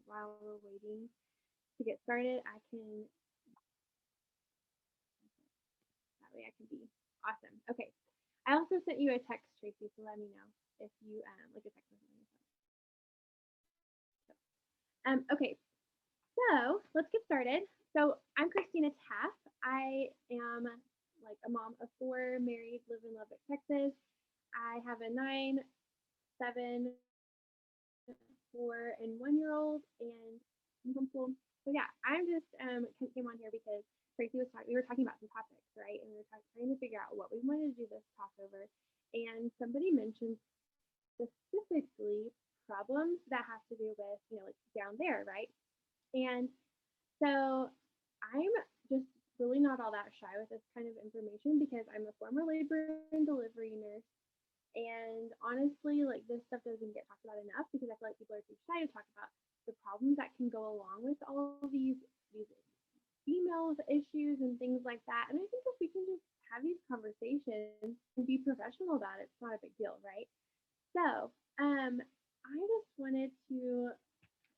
while we're waiting to get started, I can, that way I can be awesome. Okay. I also sent you a text, Tracy, so let me know if you like a text message. Okay, so let's get started. So I'm Christina Taff. I am like a mom of four, married, live in Lubbock, Texas. I have a 9, 7, 4, and 1-year-old, and I'm homeschooled. So yeah, I'm just came on here because Tracy was talking. We were talking about some topics, right? And we were trying to figure out what we wanted to do this talk over. And somebody mentioned specifically problems that have to do with like down there, right? And so I'm just really not all that shy with this kind of information because I'm a former labor and delivery nurse. And honestly, like this stuff doesn't get talked about enough because I feel like people are too shy to talk about the problems that can go along with all of these female issues and things like that. And I think if we can just have these conversations and be professional about it, it's not a big deal, right? So, I just wanted to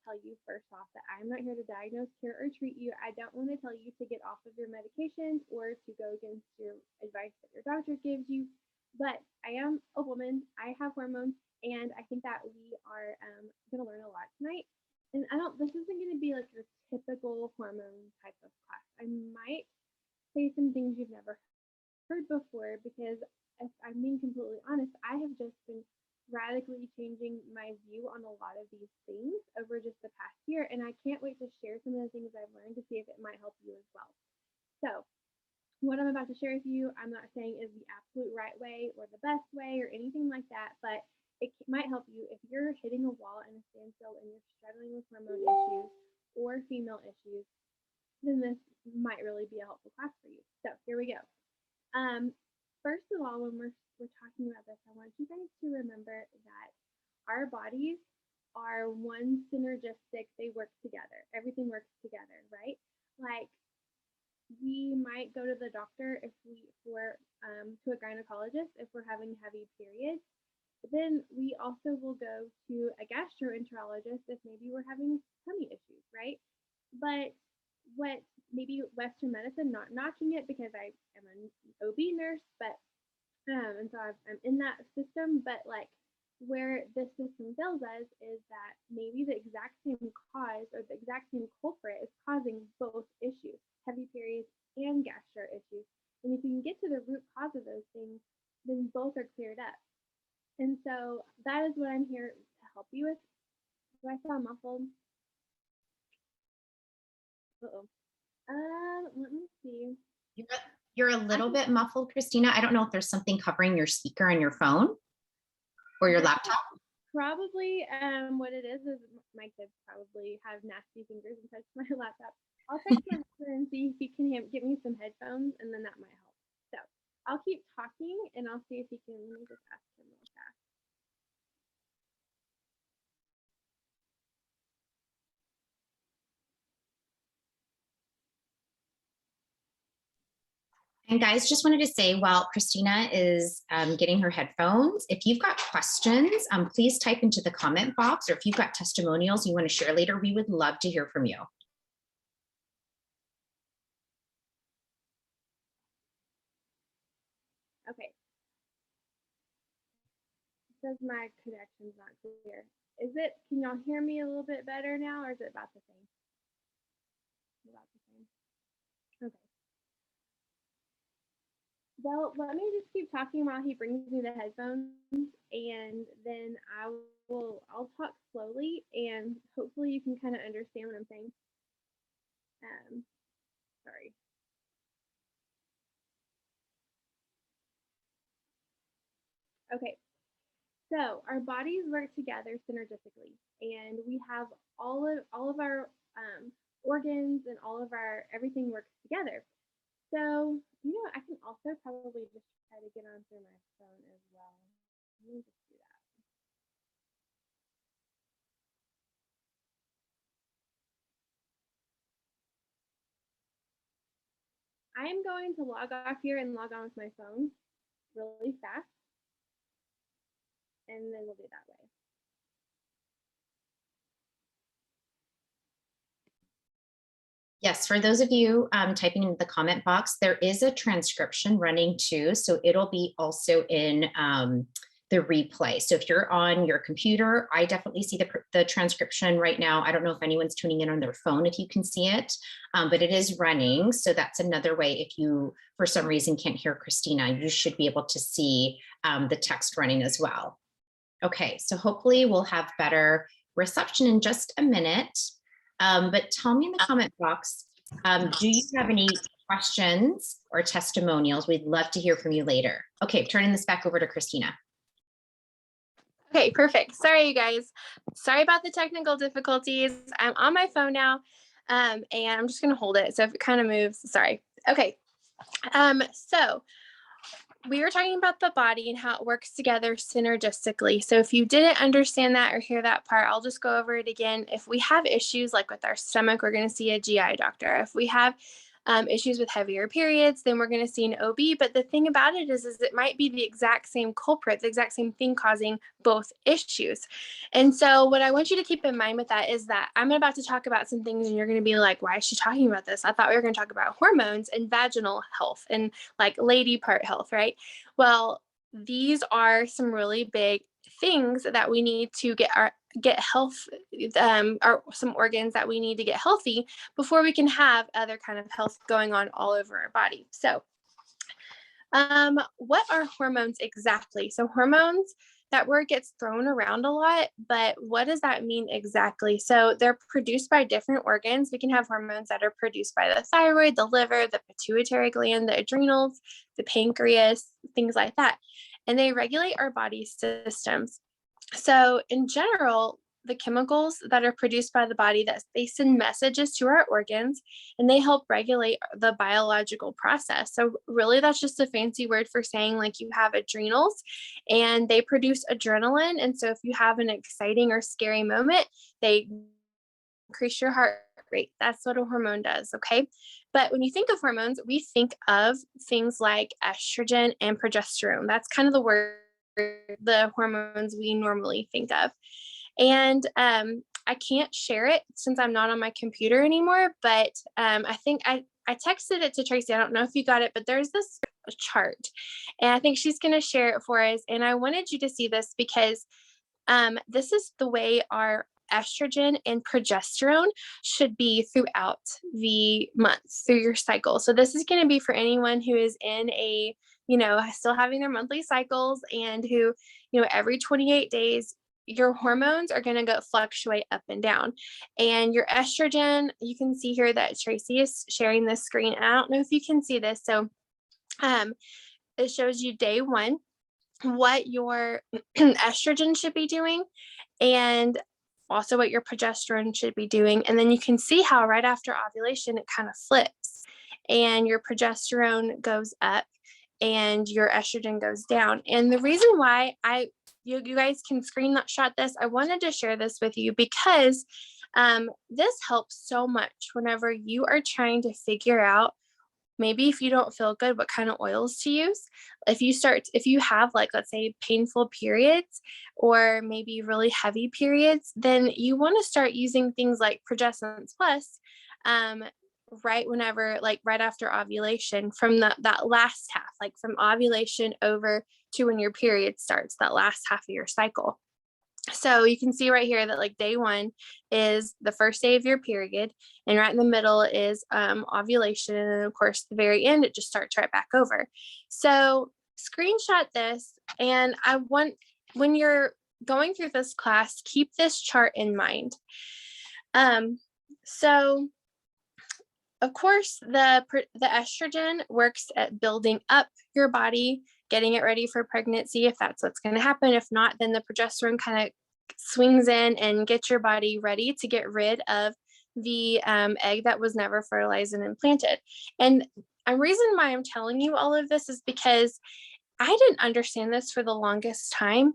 tell you first off that I'm not here to diagnose, cure, or treat you. I don't want to tell you to get off of your medications or to go against your advice that your doctor gives you. But I am a woman. I have hormones, and I think that we are going to learn a lot tonight. And I don't. This isn't going to be like your typical hormone type of class. I might say some things you've never heard before because if I'm being completely honest, I have just been radically changing my view on a lot of these things over just the past year. And I can't wait to share some of the things I've learned to see if it might help you as well. So, what I'm about to share with you, I'm not saying is the absolute right way or the best way or anything like that, but it might help you if you're hitting a wall and a standstill and you're struggling with hormone issues or female issues, then this might really be a helpful class for you. So, here we go. Um, First of all, when we're talking about this, I want you guys to remember that our bodies are one synergistic. They work together. Everything works together, right? Like we might go to the doctor if we for to a gynecologist if we're having heavy periods. But then we also will go to a gastroenterologist if maybe we're having tummy issues, right? But what maybe Western medicine, not knocking it because I am an OB nurse, but and so I'm in that system, but like where this system fails us is that maybe the exact same cause or the exact same culprit is causing both issues, heavy periods and gastro issues. And if you can get to the root cause of those things, then both are cleared up. And so that is what I'm here to help you with. Do I sound muffled? Uh-oh. Let me see. You're, you're a little bit muffled, Christina. I don't know if there's something covering your speaker on your phone or your laptop. Probably what it is my kids probably have nasty fingers and touch my laptop. I'll text my husband and see if he can get me some headphones, and then that might help. So I'll keep talking, and I'll see if he can. Let me just ask him real fast. And guys, just wanted to say while Christina is getting her headphones, if you've got questions, please type into the comment box, or if you've got testimonials you want to share later, we would love to hear from you. Okay. It says my connection's not clear. Is it? Can y'all hear me a little bit better now, or is it about the same? About the same. Okay. Well, let me just keep talking while he brings me the headphones, and then I'll talk slowly, and hopefully you can kind of understand what I'm saying. Sorry. Okay. So our bodies work together synergistically, and we have all of our organs and all of our everything works together. So I can also probably just try to get onto my phone as well. Let me just do that. I am going to log off here and log on with my phone really fast, and then we'll do it that way. Yes, for those of you typing in the comment box, there is a transcription running too. So it'll be also in the replay. So if you're on your computer, I definitely see the transcription right now. I don't know if anyone's tuning in on their phone, if you can see it, but it is running. So that's another way. If you, for some reason, can't hear Christina, you should be able to see the text running as well. Okay, so hopefully we'll have better reception in just a minute. But tell me in the comment box, do you have any questions or testimonials? We'd love to hear from you later. Okay, turning this back over to Christina. Okay, perfect. Sorry, you guys. Sorry about the technical difficulties. I'm on my phone now, and I'm just going to hold it. So if it kind of moves, sorry. Okay. So we were talking about the body and how it works together synergistically. So if you didn't understand that or hear that part, I'll just go over it again. If we have issues like with our stomach, we're going to see a GI doctor. If we have issues with heavier periods, then we're going to see an OB. But the thing about it is it might be the exact same culprit, the exact same thing causing both issues. And so what I want you to keep in mind with that is that I'm about to talk about some things and you're going to be like, why is she talking about this? I thought we were going to talk about hormones and vaginal health and like lady part health, right? Well, these are some really big things that we need to get health, or some organs that we need to get healthy before we can have other kind of health going on all over our body. So what are hormones exactly? So hormones, that word gets thrown around a lot, but what does that mean exactly? So they're produced by different organs. We can have hormones that are produced by the thyroid, the liver, the pituitary gland, the adrenals, the pancreas, things like that. And they regulate our body systems. So in general, the chemicals that are produced by the body, that they send messages to our organs and they help regulate the biological process. So really that's just a fancy word for saying like you have adrenals and they produce adrenaline. And so if you have an exciting or scary moment, they increase your heart rate. That's what a hormone does. Okay. But when you think of hormones, we think of things like estrogen and progesterone. That's kind of the hormones we normally think of. And I can't share it since I'm not on my computer anymore, but I think I texted it to Tracy. I don't know if you got it, but there's this chart and I think she's going to share it for us. And I wanted you to see this because this is the way our estrogen and progesterone should be throughout the months through your cycle. So this is going to be for anyone who is in a, still having their monthly cycles and who, every 28 days, your hormones are going to go fluctuate up and down. And your estrogen, you can see here that Tracy is sharing this screen. I don't know if you can see this. So it shows you day one, what your estrogen should be doing and also what your progesterone should be doing. And then you can see how right after ovulation, it kind of flips and your progesterone goes up and your estrogen goes down. And the reason why you guys can screenshot this, I wanted to share this with you because this helps so much whenever you are trying to figure out, maybe if you don't feel good, what kind of oils to use. If you have like, let's say painful periods or maybe really heavy periods, then you want to start using things like Progestin Plus, right after ovulation from that last half, like from ovulation over to when your period starts, that last half of your cycle. So you can see right here that like day one is the first day of your period and right in the middle is ovulation. And of course, the very end, it just starts right back over. So screenshot this. And when you're going through this class, keep this chart in mind. So of course, the estrogen works at building up your body, getting it ready for pregnancy, if that's what's going to happen. If not, then the progesterone kind of swings in and gets your body ready to get rid of the egg that was never fertilized and implanted. And the reason why I'm telling you all of this is because I didn't understand this for the longest time.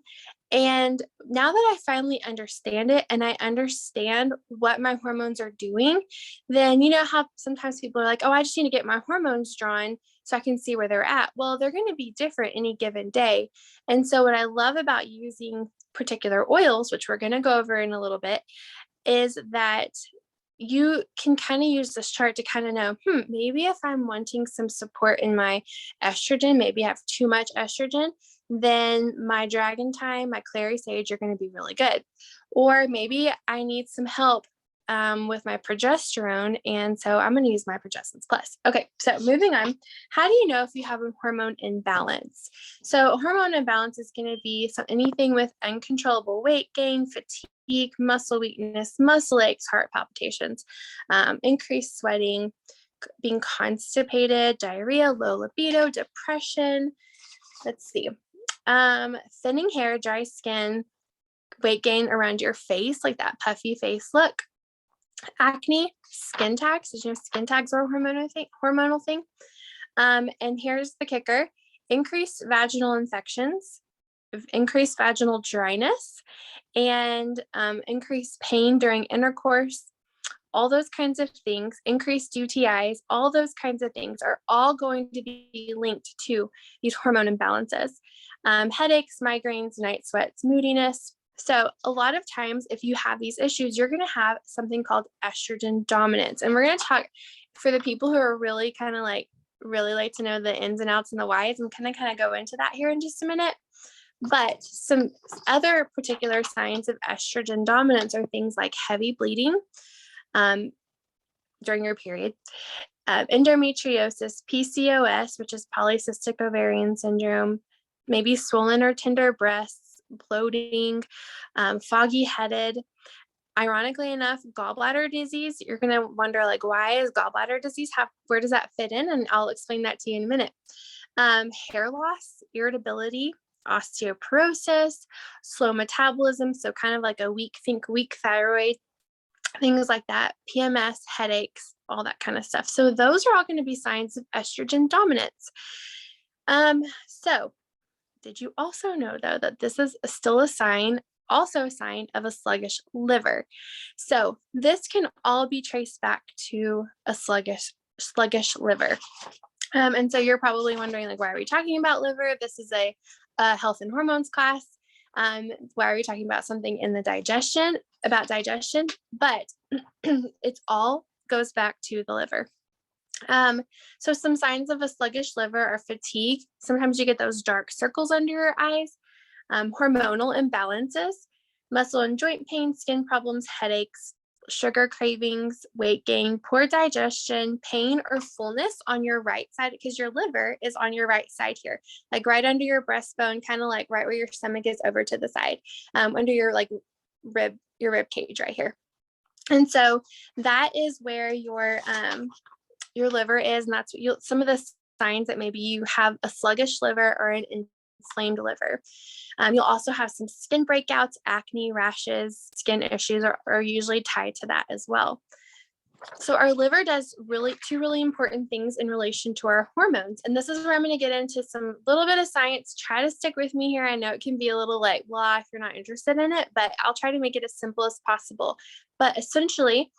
And now that I finally understand it and I understand what my hormones are doing, then you know how sometimes people are like, oh, I just need to get my hormones drawn so I can see where they're at. Well, they're going to be different any given day. And so what I love about using particular oils, which we're going to go over in a little bit, is that you can kind of use this chart to kind of know, maybe if I'm wanting some support in my estrogen, maybe I have too much estrogen, then my dragon time, my clary sage are going to be really good. Or maybe I need some help with my progesterone, and so I'm going to use my Progestins Plus. Okay, so moving on. How do you know if you have a hormone imbalance? So hormone imbalance is going to be anything with uncontrollable weight gain, fatigue, muscle weakness, muscle aches, heart palpitations, increased sweating, being constipated, diarrhea, low libido, depression. Let's see. Thinning hair, dry skin, weight gain around your face, like that puffy face look, acne, skin tags. Did you know skin tags are a hormonal thing? And here's the kicker: increased vaginal infections, increased vaginal dryness, and increased pain during intercourse. All those kinds of things, increased UTIs, all those kinds of things are all going to be linked to these hormone imbalances. Headaches, migraines, night sweats, moodiness. So a lot of times, if you have these issues, you're going to have something called estrogen dominance. And we're going to talk, for the people who are really kind of like, really like to know the ins and outs and the whys, I'm going to kind of go into that here in just a minute. But some other particular signs of estrogen dominance are things like heavy bleeding during your period, endometriosis, PCOS, which is polycystic ovarian syndrome, maybe swollen or tender breasts, bloating, foggy headed. Ironically enough, gallbladder disease, you're going to wonder, like, why is gallbladder disease, where does that fit in? And I'll explain that to you in a minute. Hair loss, irritability, osteoporosis, slow metabolism, so kind of like a weak thyroid, things like that, PMS, headaches, all that kind of stuff. So those are all going to be signs of estrogen dominance. So did you also know, though, that this is still a sign of a sluggish liver? So this can all be traced back to a sluggish liver. And so you're probably wondering, like, why are we talking about liver? This is a health and hormones class. Why are we talking about something in the digestion? But it all goes back to the liver. So some signs of a sluggish liver are fatigue. Sometimes you get those dark circles under your eyes, hormonal imbalances, muscle and joint pain, skin problems, headaches, sugar cravings, weight gain, poor digestion, pain or fullness on your right side, because your liver is on your right side here, like right under your breastbone, kind of like right where your stomach is over to the side, under your rib cage right here. And so that is where your liver is, and that's what some of the signs that maybe you have a sluggish liver or an inflamed liver. You'll also have some skin breakouts, acne, rashes, skin issues are usually tied to that as well. So our liver does two really important things in relation to our hormones. And this is where I'm going to get into some little bit of science. Try to stick with me here. I know it can be a little like, blah, if you're not interested in it, but I'll try to make it as simple as possible. But essentially,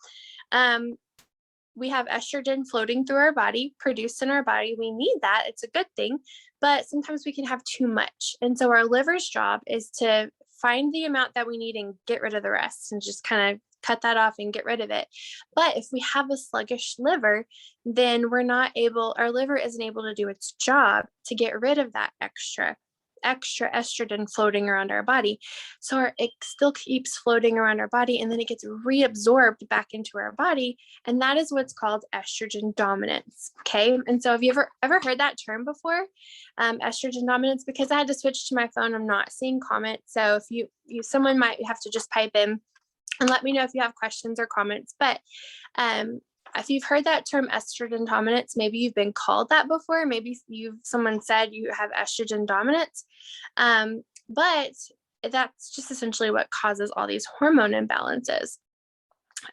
we have estrogen floating through our body, produced in our body. We need that. It's a good thing, but sometimes we can have too much. And so our liver's job is to find the amount that we need and get rid of the rest, and just kind of cut that off and get rid of it. But if we have a sluggish liver, then our liver isn't able to do its job to get rid of that extra estrogen floating around our body. So it still keeps floating around our body, and then it gets reabsorbed back into our body. And that is what's called estrogen dominance. Okay. And so have you ever heard that term before? Estrogen dominance, because I had to switch to my phone. I'm not seeing comments. So if someone might have to just pipe in and let me know if you have questions or comments. But if you've heard that term estrogen dominance, maybe you've been called that before. Maybe someone said you have estrogen dominance. But that's just essentially what causes all these hormone imbalances.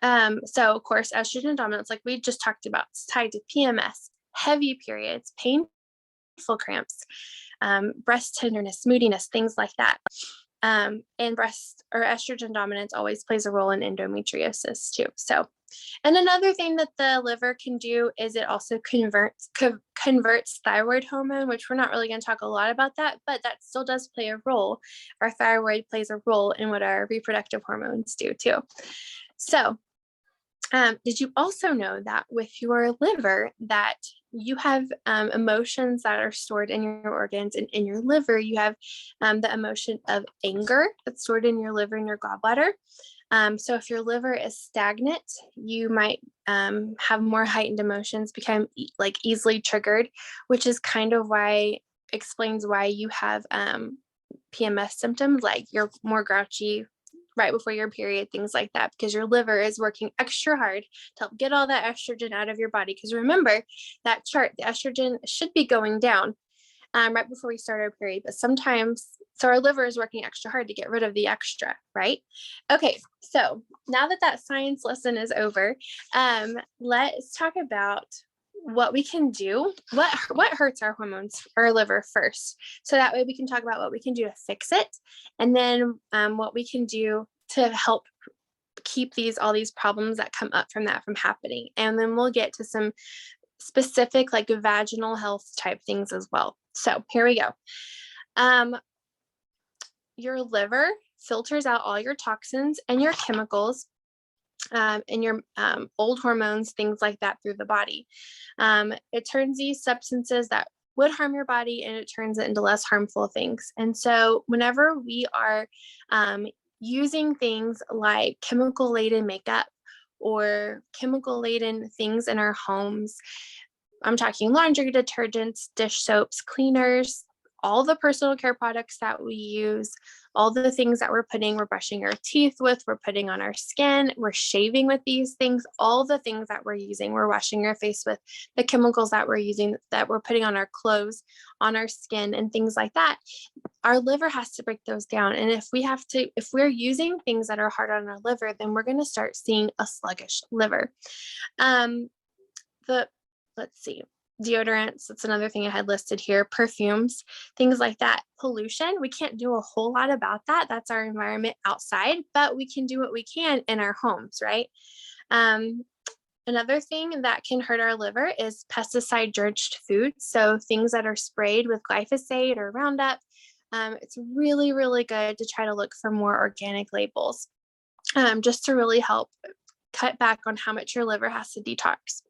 So of course, estrogen dominance, like we just talked about, is tied to PMS, heavy periods, painful cramps, breast tenderness, moodiness, things like that. And estrogen dominance always plays a role in endometriosis too. So, and another thing that the liver can do is it also converts thyroid hormone, which we're not really going to talk a lot about that, but that still does play a role. Our thyroid plays a role in what our reproductive hormones do too. So Did you also know that with your liver that you have emotions that are stored in your organs, and in your liver you have the emotion of anger that's stored in your liver and your gallbladder. So if your liver is stagnant, you might have more heightened emotions, become like easily triggered, which is kind of why explains why you have PMS symptoms, like you're more grouchy right before your period, things like that, because your liver is working extra hard to help get all that estrogen out of your body. Because remember that chart, the estrogen should be going down right before we start our period, but sometimes, so our liver is working extra hard to get rid of the extra, right? Okay, so now that that science lesson is over, let's talk about what we can do, what hurts our hormones, our liver first. So that way we can talk about what we can do to fix it, and then what we can do to help keep all these problems that come up from that from happening. And then we'll get to some specific like vaginal health type things as well. So here we go. Your liver filters out all your toxins and your chemicals and your old hormones, things like that through the body. It turns these substances that would harm your body, and it turns it into less harmful things. And so whenever we are using things like chemical laden makeup or chemical laden things in our homes, I'm talking laundry detergents, dish soaps, cleaners, all the personal care products that we use, all the things that we're brushing our teeth with, we're putting on our skin, we're shaving with these things, all the things that we're using, we're washing our face with, the chemicals that we're using, that we're putting on our clothes, on our skin, and things like that. Our liver has to break those down. And if we're using things that are hard on our liver, then we're going to start seeing a sluggish liver. Let's see, deodorants, that's another thing I had listed here, perfumes, things like that. Pollution, we can't do a whole lot about that. That's our environment outside, but we can do what we can in our homes, right? Another thing that can hurt our liver is pesticide drenched foods. So things that are sprayed with glyphosate or Roundup. It's really, really good to try to look for more organic labels, just to really help cut back on how much your liver has to detox.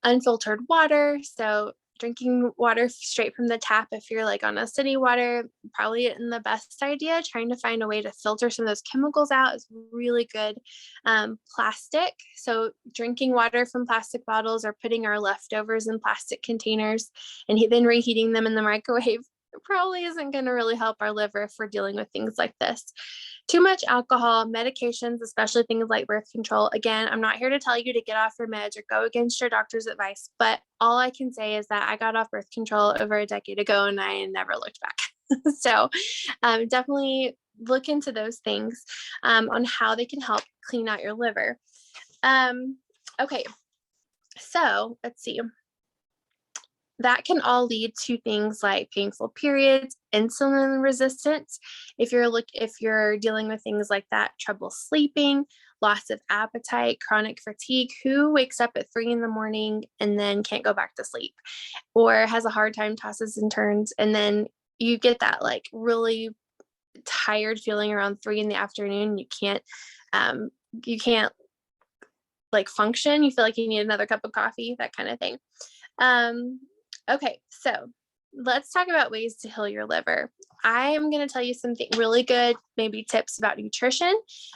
Unfiltered water, so drinking water straight from the tap, if you're like on a city water, probably isn't the best idea. Trying to find a way to filter some of those chemicals out is really good. Plastic, so drinking water from plastic bottles or putting our leftovers in plastic containers and then reheating them in the microwave probably isn't going to really help our liver if we're dealing with things like this. Too much alcohol, medications, especially things like birth control. Again, I'm not here to tell you to get off your meds or go against your doctor's advice, but all I can say is that I got off birth control over a decade ago and I never looked back. So definitely look into those things on how they can help clean out your liver. Okay, so let's see. That can all lead to things like painful periods, insulin resistance. If you're dealing with things like that, trouble sleeping, loss of appetite, chronic fatigue, who wakes up at 3 a.m. and then can't go back to sleep, or has a hard time, tosses and turns, and then you get that like really tired feeling around 3 p.m. You can't like function. You feel like you need another cup of coffee, that kind of thing. Okay, so let's talk about ways to heal your liver. I am going to tell you something really good, maybe tips about nutrition,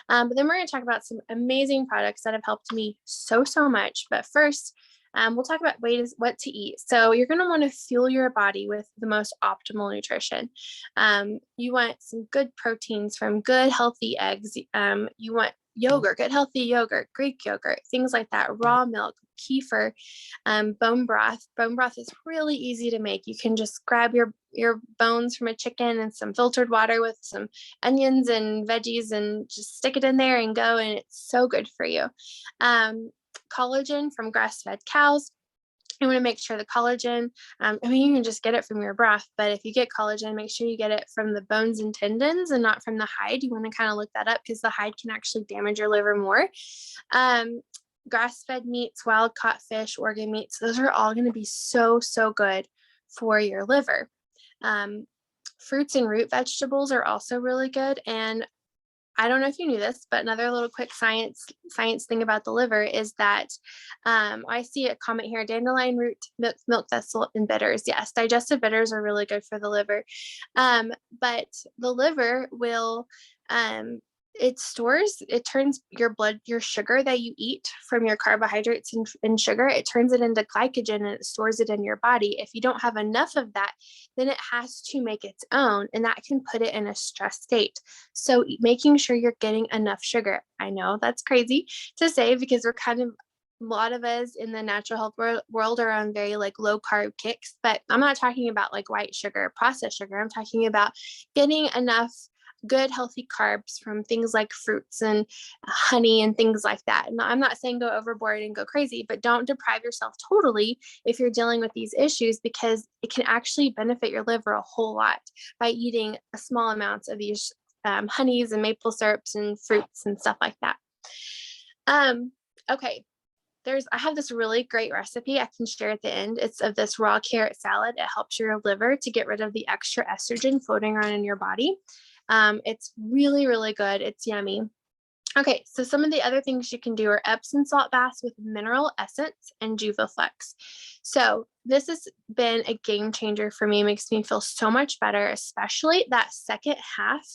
but then we're going to talk about some amazing products that have helped me so much. But first, we'll talk about what to eat. So you're going to want to fuel your body with the most optimal nutrition. You want some good proteins from good, healthy eggs. You want yogurt, good, healthy yogurt, Greek yogurt, things like that, raw milk, kefir, bone broth. Bone broth is really easy to make. You can just grab your bones from a chicken and some filtered water with some onions and veggies and just stick it in there and go, and it's so good for you. Collagen from grass-fed cows. You want to make sure the collagen, you can just get it from your broth, but if you get collagen, make sure you get it from the bones and tendons and not from the hide. You want to kind of look that up because the hide can actually damage your liver more. Grass-fed meats, wild caught fish, organ meats, those are all going to be so good for your liver. Fruits and root vegetables are also really good. And I don't know if you knew this, but another little quick science thing about the liver is that I see a comment here: dandelion root, milk thistle, and bitters. Yes, digestive bitters are really good for the liver, but the liver will it turns your sugar that you eat from your carbohydrates and sugar, it turns it into glycogen and it stores it in your body. If you don't have enough of that, then it has to make its own, and that can put it in a stress state. So making sure you're getting enough sugar. I know that's crazy to say because we're kind of, a lot of us in the natural health world are on very like low carb kicks, but I'm not talking about like white sugar, processed sugar. I'm talking about getting enough good healthy carbs from things like fruits and honey and things like that. And I'm not saying go overboard and go crazy, but don't deprive yourself totally if you're dealing with these issues, because it can actually benefit your liver a whole lot by eating a small amounts of these honeys and maple syrups and fruits and stuff like that. Okay. I have this really great recipe I can share at the end. It's of this raw carrot salad. It helps your liver to get rid of the extra estrogen floating around in your body. It's really, really good. It's yummy. Okay, so some of the other things you can do are Epsom salt baths with mineral essence and Juvaflex. So this has been a game changer for me. It makes me feel so much better, especially that second half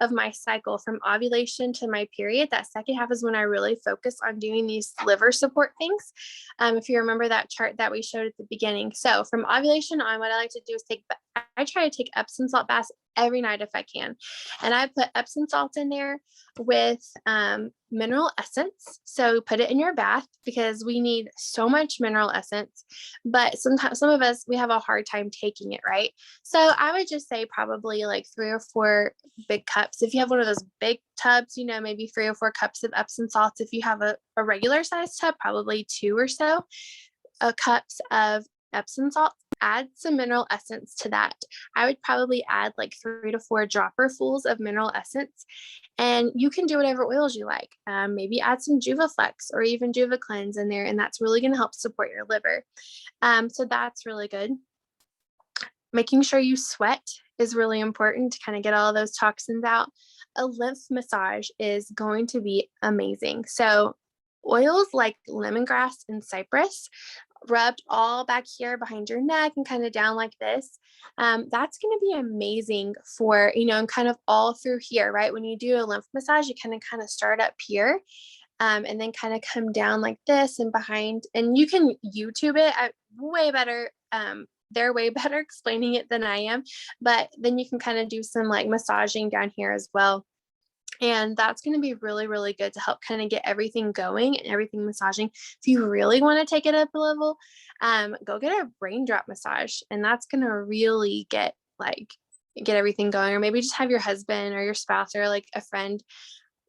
of my cycle from ovulation to my period. That second half is when I really focus on doing these liver support things. If you remember that chart that we showed at the beginning. So from ovulation on, what I like to do is I try to take Epsom salt baths every night if I can. And I put Epsom salt in there with mineral essence. So put it in your bath because we need so much mineral essence, but sometimes some of us, we have a hard time taking it, right? So I would just say probably like 3 or 4 big cups. If you have one of those big tubs, maybe 3 or 4 cups of Epsom salts. If you have a regular size tub, probably 2 or so cups of Epsom salt. Add some mineral essence to that. I would probably add like 3 to 4 dropperfuls of mineral essence, and you can do whatever oils you like. Maybe add some Juvaflex or even Juvacleanse in there, and that's really going to help support your liver. So that's really good. Making sure you sweat is really important to kind of get all those toxins out. A lymph massage is going to be amazing. So oils like lemongrass and cypress rubbed all back here behind your neck and kind of down like this. That's going to be amazing for, and kind of all through here, right? When you do a lymph massage, you kind of start up here and then kind of come down like this and behind, and you can YouTube it. Way better. They're way better explaining it than I am, but then you can kind of do some like massaging down here as well. And that's going to be really, really good to help kind of get everything going and everything massaging. If you really want to take it up a level, go get a raindrop massage. And that's going to really get everything going. Or maybe just have your husband or your spouse or like a friend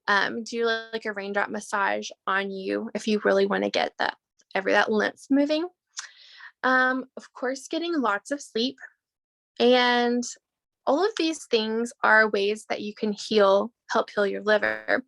do like a raindrop massage on you if you really want to get that lymph moving. Of course, getting lots of sleep. And all of these things are ways that you can help heal your liver.